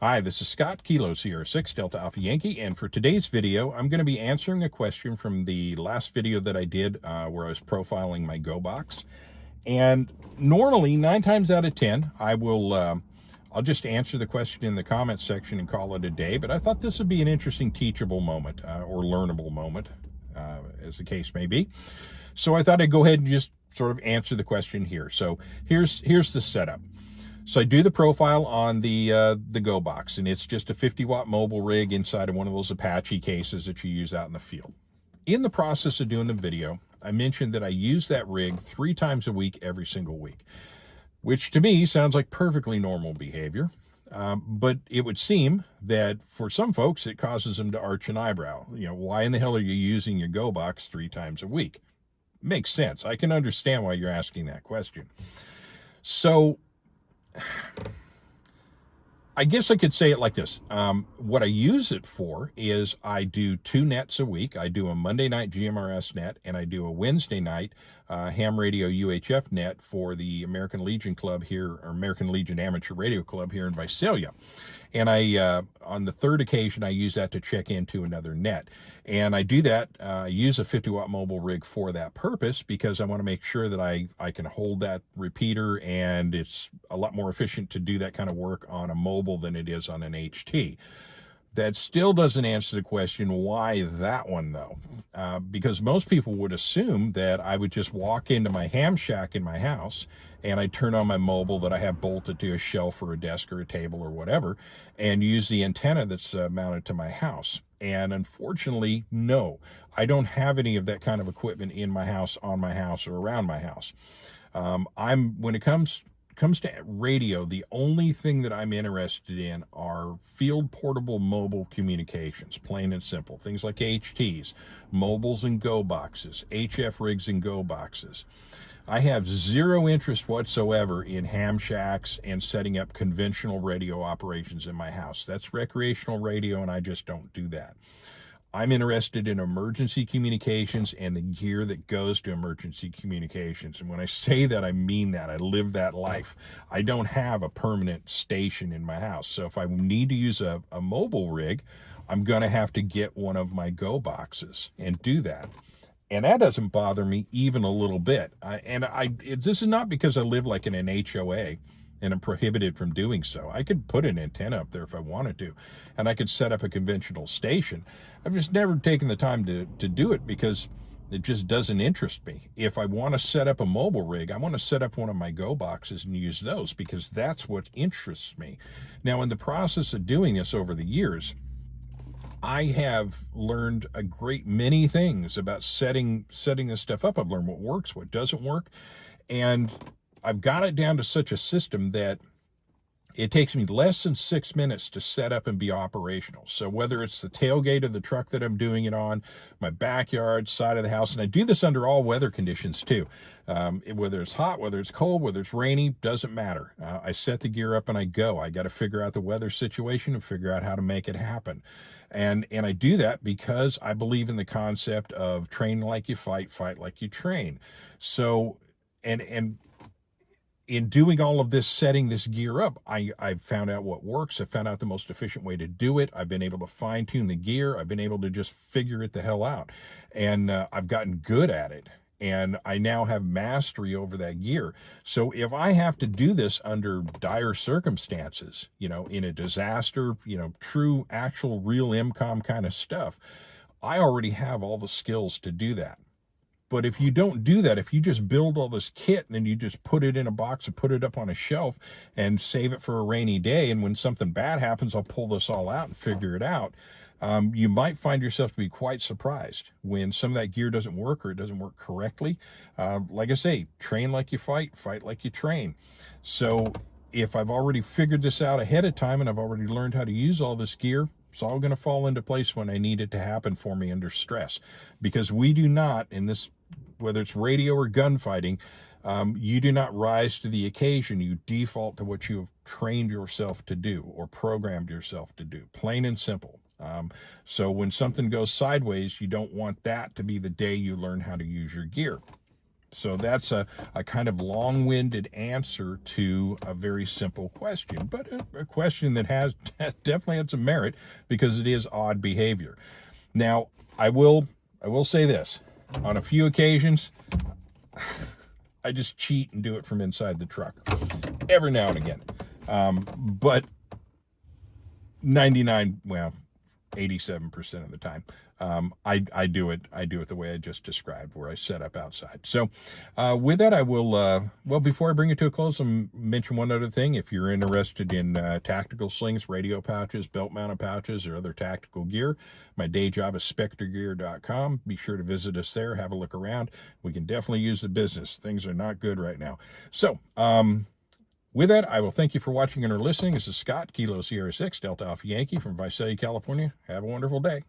Hi, this is Scott Kilos here, 6 Delta Alpha Yankee, and for today's video, I'm going to be answering a question from the last video that I did where I was profiling my Go box. And normally, 9 times out of 10, I'll just answer the question in the comments section and call it a day, but I thought this would be an interesting teachable moment or learnable moment, as the case may be. So I thought I'd go ahead and just sort of answer the question here. So here's the setup. So I do the profile on the Go box, and it's just a 50-watt mobile rig inside of one of those Apache cases that you use out in the field. In the process of doing the video, I mentioned that I use that rig 3 times a week, every single week, which to me sounds like perfectly normal behavior. But it would seem that for some folks, it causes them to arch an eyebrow. You know, why in the hell are you using your Go box 3 times a week? Makes sense. I can understand why you're asking that question. So I guess I could say it like this. What I use it for is I do 2 nets a week. I do a Monday night GMRS net, and I do a Wednesday night ham radio UHF net for the American Legion Club here, or American Legion Amateur Radio Club here in Visalia. And on the third occasion, I use that to check into another net. And I do that, use a 50-watt mobile rig for that purpose because I want to make sure that I can hold that repeater, and it's a lot more efficient to do that kind of work on a mobile than it is on an HT. That still doesn't answer the question, why that one though? Because most people would assume that I would just walk into my ham shack in my house and I'd turn on my mobile that I have bolted to a shelf or a desk or a table or whatever and use the antenna that's mounted to my house. And unfortunately, no, I don't have any of that kind of equipment in my house, on my house, or around my house. When it comes to radio, the only thing that I'm interested in are field portable mobile communications, plain and simple. Things like HTs, mobiles and Go boxes, HF rigs and Go boxes. I have zero interest whatsoever in ham shacks and setting up conventional radio operations in my house. That's recreational radio, and I just don't do that. I'm interested in emergency communications and the gear that goes to emergency communications. And when I say that, I mean that. I live that life. I don't have a permanent station in my house. So if I need to use a mobile rig, I'm going to have to get one of my Go boxes and do that. And that doesn't bother me even a little bit. This is not because I live like in an HOA and I'm prohibited from doing so. I could put an antenna up there if I wanted to, and I could set up a conventional station. I've just never taken the time to do it because it just doesn't interest me. If I want to set up a mobile rig, I want to set up one of my Go boxes and use those because that's what interests me. Now, in the process of doing this over the years, I have learned a great many things about setting this stuff up. I've learned what works, what doesn't work, and I've got it down to such a system that it takes me less than 6 minutes to set up and be operational. So whether it's the tailgate of the truck that I'm doing it on, my backyard, side of the house, and I do this under all weather conditions too. Whether it's hot, whether it's cold, whether it's rainy, doesn't matter. I set the gear up and I go. I got to figure out the weather situation and figure out how to make it happen. And I do that because I believe in the concept of train like you fight, fight like you train. So, and in doing all of this, setting this gear up, I've found out what works. I found out the most efficient way to do it. I've been able to fine tune the gear. I've been able to just figure it the hell out. And I've gotten good at it. And I now have mastery over that gear. So if I have to do this under dire circumstances, you know, in a disaster, you know, true, actual, real EmComm kind of stuff, I already have all the skills to do that. But if you don't do that, if you just build all this kit and then you just put it in a box and put it up on a shelf and save it for a rainy day, and when something bad happens, I'll pull this all out and figure it out, you might find yourself to be quite surprised when some of that gear doesn't work or it doesn't work correctly. Like I say, train like you fight, fight like you train. So if I've already figured this out ahead of time and I've already learned how to use all this gear, it's all going to fall into place when I need it to happen for me under stress. Because we do not, in this, whether it's radio or gunfighting, you do not rise to the occasion. You default to what you have trained yourself to do or programmed yourself to do, plain and simple. So when something goes sideways, you don't want that to be the day you learn how to use your gear. So that's a kind of long-winded answer to a very simple question, but a question that has definitely had some merit because it is odd behavior. Now, I will say this. On a few occasions, I just cheat and do it from inside the truck every now and again. But 87% of the time, I do it the way I just described, where I set up outside. So with that, I will, well, before I bring it to a close, I'll mention one other thing. If you're interested in tactical slings, radio pouches, belt-mounted pouches, or other tactical gear, my day job is spectergear.com. Be sure to visit us there, have a look around. We can definitely use the business. Things are not good right now. So, with that, I will thank you for watching and or listening. This is Scott, Kilo Sierra 6, Delta Alpha Yankee from Visalia, California. Have a wonderful day.